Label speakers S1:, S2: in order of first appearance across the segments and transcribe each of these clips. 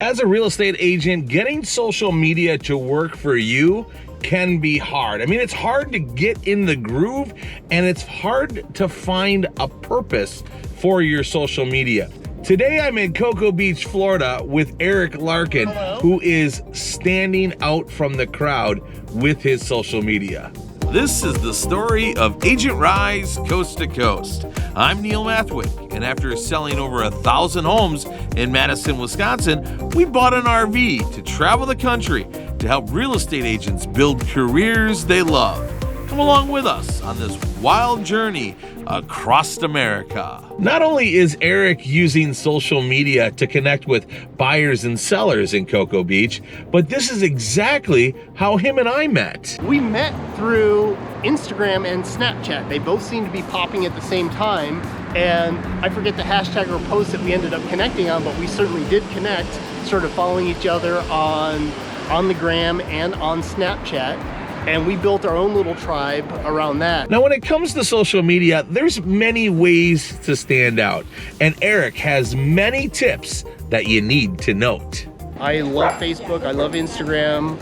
S1: As a real estate agent, getting social media to work for you can be hard. I mean, it's hard to get in the groove and it's hard to find a purpose for your social media. Today, I'm in Cocoa Beach, Florida with Eric Larkin, who is standing out from the crowd with his social media. This is the story of Agent Rise Coast to Coast. I'm Neil Mathwick, and after selling over 1,000 homes in Madison, Wisconsin, we bought an RV to travel the country to help real estate agents build careers they love. Come along with us on this wild journey across America. Not only is Eric using social media to connect with buyers and sellers in Cocoa Beach, but this is exactly how him and I met.
S2: We met through Instagram and Snapchat. They both seem to be popping at the same time, and I forget the hashtag or post that we ended up connecting on, but we certainly did connect, sort of following each other on the gram and on Snapchat. And we built our own little tribe around that.
S1: Now, when it comes to social media, there's many ways to stand out. And Eric has many tips that you need to note.
S2: I love Facebook, I love Instagram,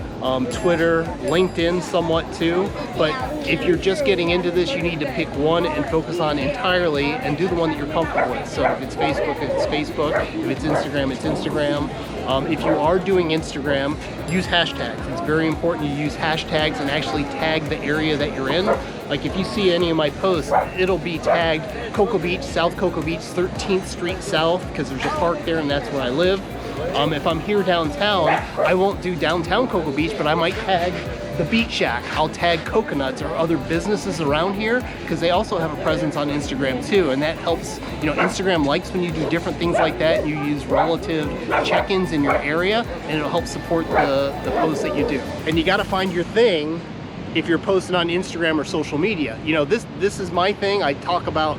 S2: Twitter, LinkedIn somewhat too. But if you're just getting into this, you need to pick one and focus on entirely and do the one that you're comfortable with. So if it's Facebook, it's Facebook. If it's Instagram, it's Instagram. If you are doing Instagram, use hashtags. It's very important you use hashtags and actually tag the area that you're in. Like if you see any of my posts, it'll be tagged Cocoa Beach, South Cocoa Beach, 13th Street South, because there's a park there and that's where I live. If I'm here downtown, I won't do downtown Cocoa Beach, but I might tag the Beach Shack. I'll tag Coconuts or other businesses around here because they also have a presence on Instagram too, and that helps. You know, Instagram likes when you do different things like that. You use relative check-ins in your area, and it'll help support the posts that you do. And you got to find your thing if you're posting on Instagram or social media. You know, this is my thing. I talk about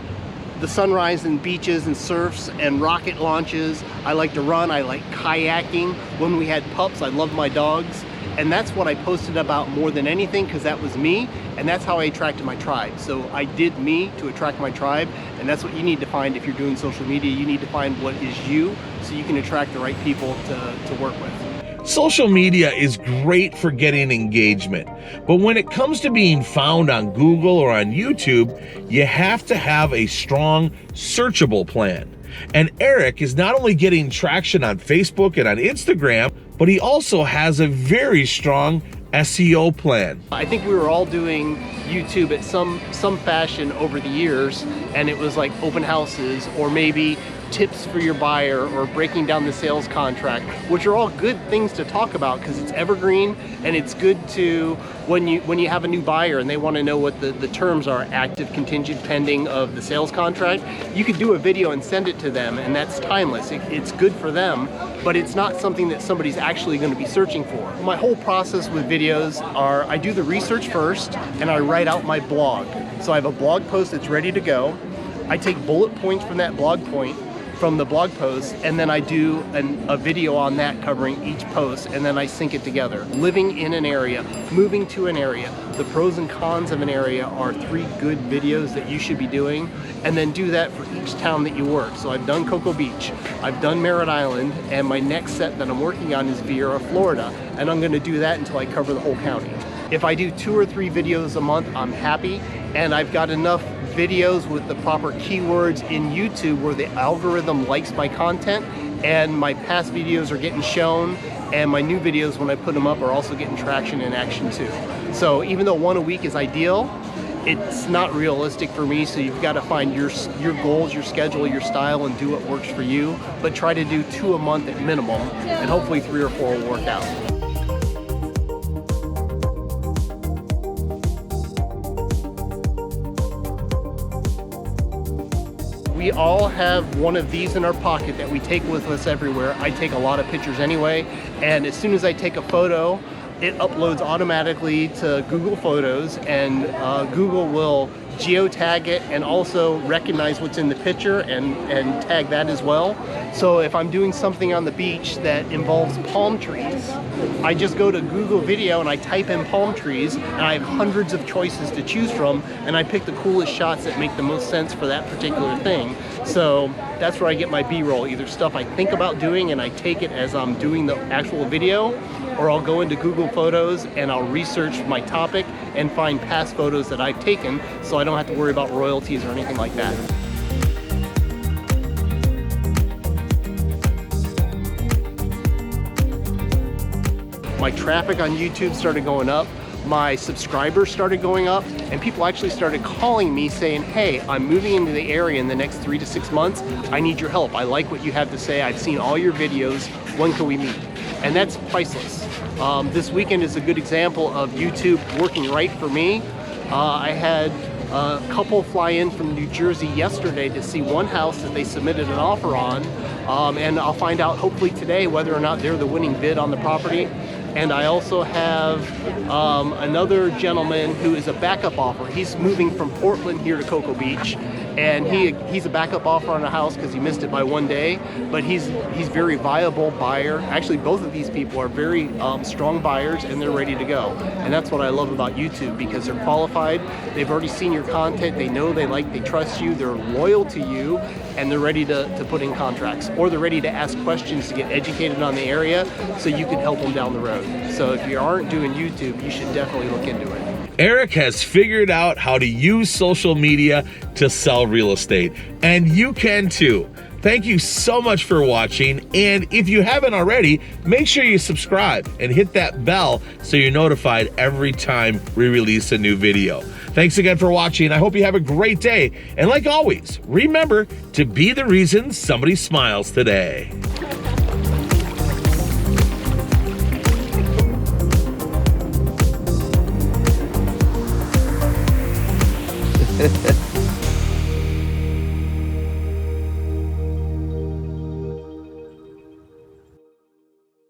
S2: the sunrise and beaches and surfs and rocket launches. I like to run, I like kayaking. When we had pups, I love my dogs. And that's what I posted about more than anything because that was me, and that's how I attracted my tribe. So I did me to attract my tribe, and that's what you need to find if you're doing social media. You need to find what is you so you can attract the right people to work with.
S1: Social media is great for getting engagement, but when it comes to being found on Google or on YouTube, you have to have a strong searchable plan. And Eric is not only getting traction on Facebook and on Instagram, but he also has a very strong SEO plan.
S2: I think we were all doing YouTube at some fashion over the years, and it was like open houses or maybe tips for your buyer or breaking down the sales contract, which are all good things to talk about because it's evergreen and it's good to when you have a new buyer and they want to know what the terms are, active, contingent, pending of the sales contract. You could do a video and send it to them, and that's timeless. It's good for them, but it's not something that somebody's actually going to be searching for. My whole process with videos are I do the research first and I write out my blog. So I have a blog post that's ready to go. I take bullet points from that blog post, and then I do a video on that covering each post, and then I sync it together. Living in an area, moving to an area, the pros and cons of an area are 3 good videos that you should be doing, and then do that for each town that you work. So I've done Cocoa Beach, I've done Merritt Island, and my next set that I'm working on is Viera, Florida, and I'm gonna do that until I cover the whole county. If I do 2 or 3 videos a month, I'm happy, and I've got enough videos with the proper keywords in YouTube where the algorithm likes my content, and my past videos are getting shown, and my new videos when I put them up are also getting traction and action too. So even though 1 a week is ideal, it's not realistic for me, so you've got to find your goals, your schedule, your style, and do what works for you, but try to do 2 a month at minimum, and hopefully 3 or 4 will work out. We all have one of these in our pocket that we take with us everywhere. I take a lot of pictures anyway, and as soon as I take a photo, it uploads automatically to Google Photos, and Google will geotag it and also recognize what's in the picture and tag that as well. So if I'm doing something on the beach that involves palm trees, I just go to Google Video and I type in palm trees, and I have hundreds of choices to choose from, and I pick the coolest shots that make the most sense for that particular thing. So that's where I get my B-roll, either stuff I think about doing and I take it as I'm doing the actual video, or I'll go into Google Photos and I'll research my topic and find past photos that I've taken, so I don't have to worry about royalties or anything like that. My traffic on YouTube started going up, my subscribers started going up, and people actually started calling me saying, hey, I'm moving into the area in the next 3 to 6 months. I need your help. I like what you have to say. I've seen all your videos. When can we meet? And that's priceless. This weekend is a good example of YouTube working right for me. I had a couple fly in from New Jersey yesterday to see one house that they submitted an offer on, and I'll find out hopefully today whether or not they're the winning bid on the property. And I also have another gentleman who is a backup offer. He's moving from Portland here to Cocoa Beach, and he's a backup offer on a house because he missed it by 1 day, but he's very viable buyer. Actually, both of these people are very strong buyers, and they're ready to go. And that's what I love about YouTube, because they're qualified, they've already seen your content, they know, they like, they trust you, they're loyal to you, and they're ready to put in contracts, or they're ready to ask questions to get educated on the area so you can help them down the road. So if you aren't doing YouTube, you should definitely look into it.
S1: Eric has figured out how to use social media to sell real estate, and you can too. Thank you so much for watching, and if you haven't already, make sure you subscribe and hit that bell so you're notified every time we release a new video. Thanks again for watching. I hope you have a great day, and like always, remember to be the reason somebody smiles today.